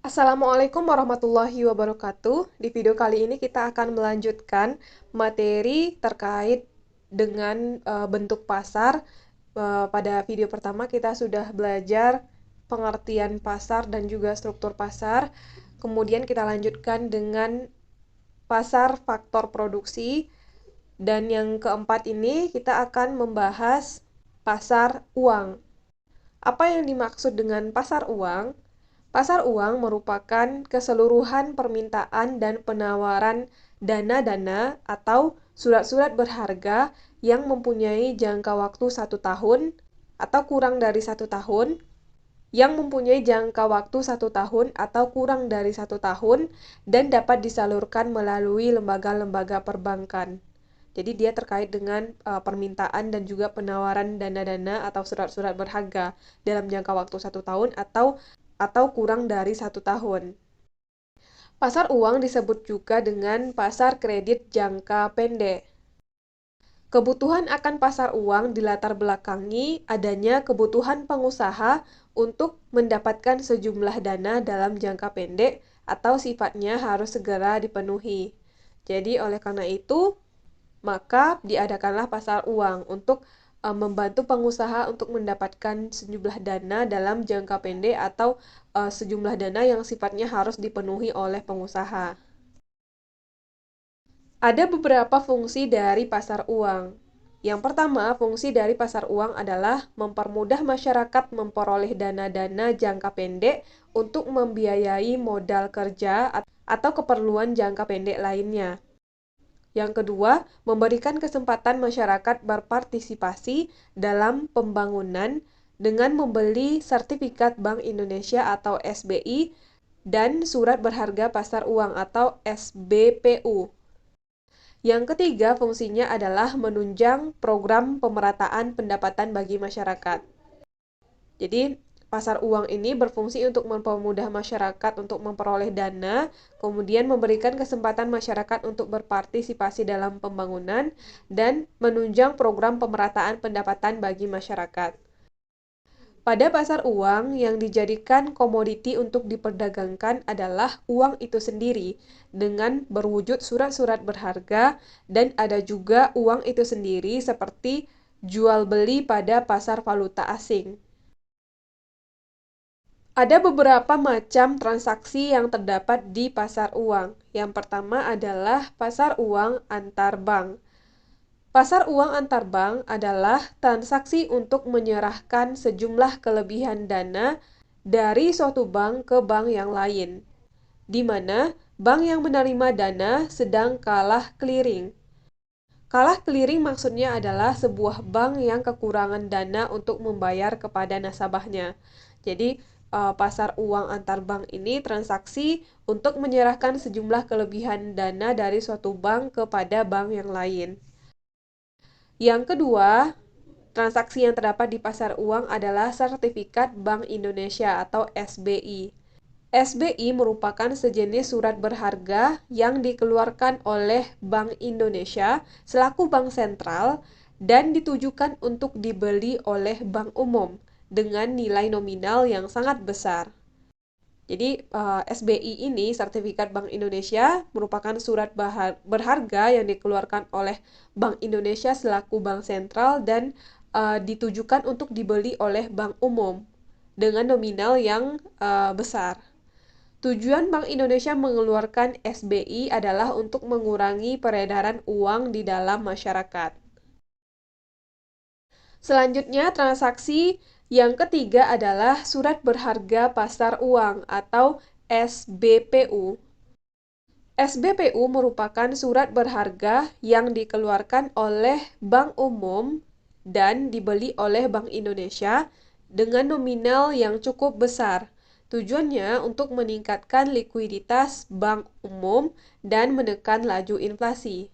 Assalamualaikum warahmatullahi wabarakatuh. Di video kali ini kita akan melanjutkan materi terkait dengan bentuk pasar. Pada video pertama kita sudah belajar pengertian pasar dan juga struktur pasar. Kemudian kita lanjutkan dengan pasar faktor produksi. Dan yang keempat ini kita akan membahas pasar uang. Apa yang dimaksud dengan pasar uang? Pasar uang merupakan keseluruhan permintaan dan penawaran dana-dana atau surat-surat berharga yang mempunyai jangka waktu 1 tahun atau kurang dari 1 tahun, dan dapat disalurkan melalui lembaga-lembaga perbankan. Jadi dia terkait dengan permintaan dan juga penawaran dana-dana atau surat-surat berharga dalam jangka waktu 1 tahun atau kurang dari 1 tahun. Pasar uang disebut juga dengan pasar kredit jangka pendek. Kebutuhan akan pasar uang dilatar belakangi adanya kebutuhan pengusaha untuk mendapatkan sejumlah dana dalam jangka pendek atau sifatnya harus segera dipenuhi. Jadi oleh karena itu, maka diadakanlah pasar uang untuk membantu pengusaha untuk mendapatkan sejumlah dana dalam jangka pendek atau sejumlah dana yang sifatnya harus dipenuhi oleh pengusaha. Ada beberapa fungsi dari pasar uang. Yang pertama, fungsi dari pasar uang adalah mempermudah masyarakat memperoleh dana-dana jangka pendek untuk membiayai modal kerja atau keperluan jangka pendek lainnya. Yang kedua, memberikan kesempatan masyarakat berpartisipasi dalam pembangunan dengan membeli sertifikat Bank Indonesia atau SBI dan surat berharga pasar uang atau SBPU. Yang ketiga, fungsinya adalah menunjang program pemerataan pendapatan bagi masyarakat. Jadi, pasar uang ini berfungsi untuk mempermudah masyarakat untuk memperoleh dana, kemudian memberikan kesempatan masyarakat untuk berpartisipasi dalam pembangunan, dan menunjang program pemerataan pendapatan bagi masyarakat. Pada pasar uang, yang dijadikan komoditi untuk diperdagangkan adalah uang itu sendiri, dengan berwujud surat-surat berharga, dan ada juga uang itu sendiri seperti jual-beli pada pasar valuta asing. Ada beberapa macam transaksi yang terdapat di pasar uang. Yang pertama adalah pasar uang antar bank. Pasar uang antar bank adalah transaksi untuk menyerahkan sejumlah kelebihan dana dari suatu bank ke bank yang lain, di mana bank yang menerima dana sedang kalah clearing. Kalah clearing maksudnya adalah sebuah bank yang kekurangan dana untuk membayar kepada nasabahnya. Jadi, pasar uang antar bank ini transaksi untuk menyerahkan sejumlah kelebihan dana dari suatu bank kepada bank yang lain. Yang kedua, transaksi yang terdapat di pasar uang adalah sertifikat Bank Indonesia atau SBI. SBI merupakan sejenis surat berharga yang dikeluarkan oleh Bank Indonesia selaku bank sentral dan ditujukan untuk dibeli oleh bank umum dengan nilai nominal yang sangat besar. Jadi SBI ini, Sertifikat Bank Indonesia, merupakan surat berharga yang dikeluarkan oleh Bank Indonesia selaku bank sentral dan ditujukan untuk dibeli oleh bank umum dengan nominal yang besar. Tujuan Bank Indonesia mengeluarkan SBI adalah untuk mengurangi peredaran uang di dalam masyarakat. Selanjutnya, transaksi yang ketiga adalah surat berharga pasar uang atau SBPU. SBPU merupakan surat berharga yang dikeluarkan oleh Bank Umum dan dibeli oleh Bank Indonesia dengan nominal yang cukup besar. Tujuannya untuk meningkatkan likuiditas Bank Umum dan menekan laju inflasi.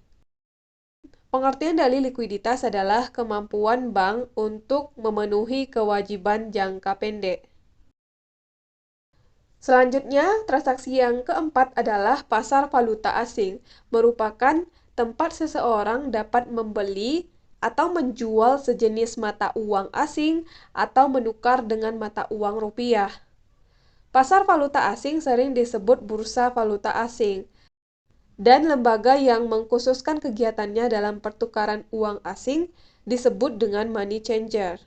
Pengertian dari likuiditas adalah kemampuan bank untuk memenuhi kewajiban jangka pendek. Selanjutnya, transaksi yang keempat adalah pasar valuta asing, merupakan tempat seseorang dapat membeli atau menjual sejenis mata uang asing atau menukar dengan mata uang rupiah. Pasar valuta asing sering disebut bursa valuta asing, dan lembaga yang mengkhususkan kegiatannya dalam pertukaran uang asing disebut dengan money changer.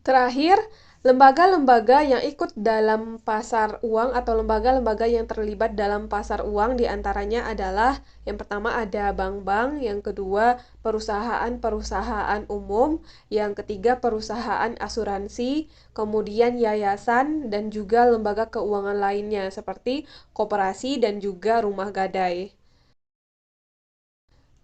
Terakhir, lembaga-lembaga yang ikut dalam pasar uang atau lembaga-lembaga yang terlibat dalam pasar uang diantaranya adalah yang pertama ada bank-bank, yang kedua perusahaan-perusahaan umum, yang ketiga perusahaan asuransi, kemudian yayasan, dan juga lembaga keuangan lainnya seperti koperasi dan juga rumah gadai.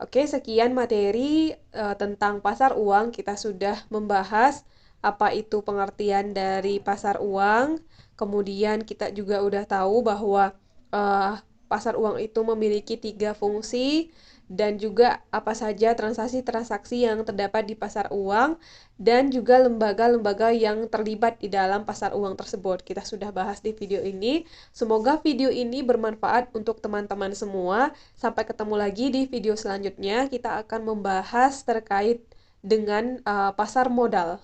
Oke, sekian materi tentang pasar uang. Kita sudah membahas apa itu pengertian dari pasar uang. Kemudian kita juga udah tahu bahwa eh, pasar uang itu memiliki 3 fungsi dan juga apa saja transaksi-transaksi yang terdapat di pasar uang dan juga lembaga-lembaga yang terlibat di dalam pasar uang tersebut. Kita sudah bahas di video ini. Semoga video ini bermanfaat untuk teman-teman semua. Sampai ketemu lagi di video selanjutnya. Kita akan membahas terkait dengan pasar modal.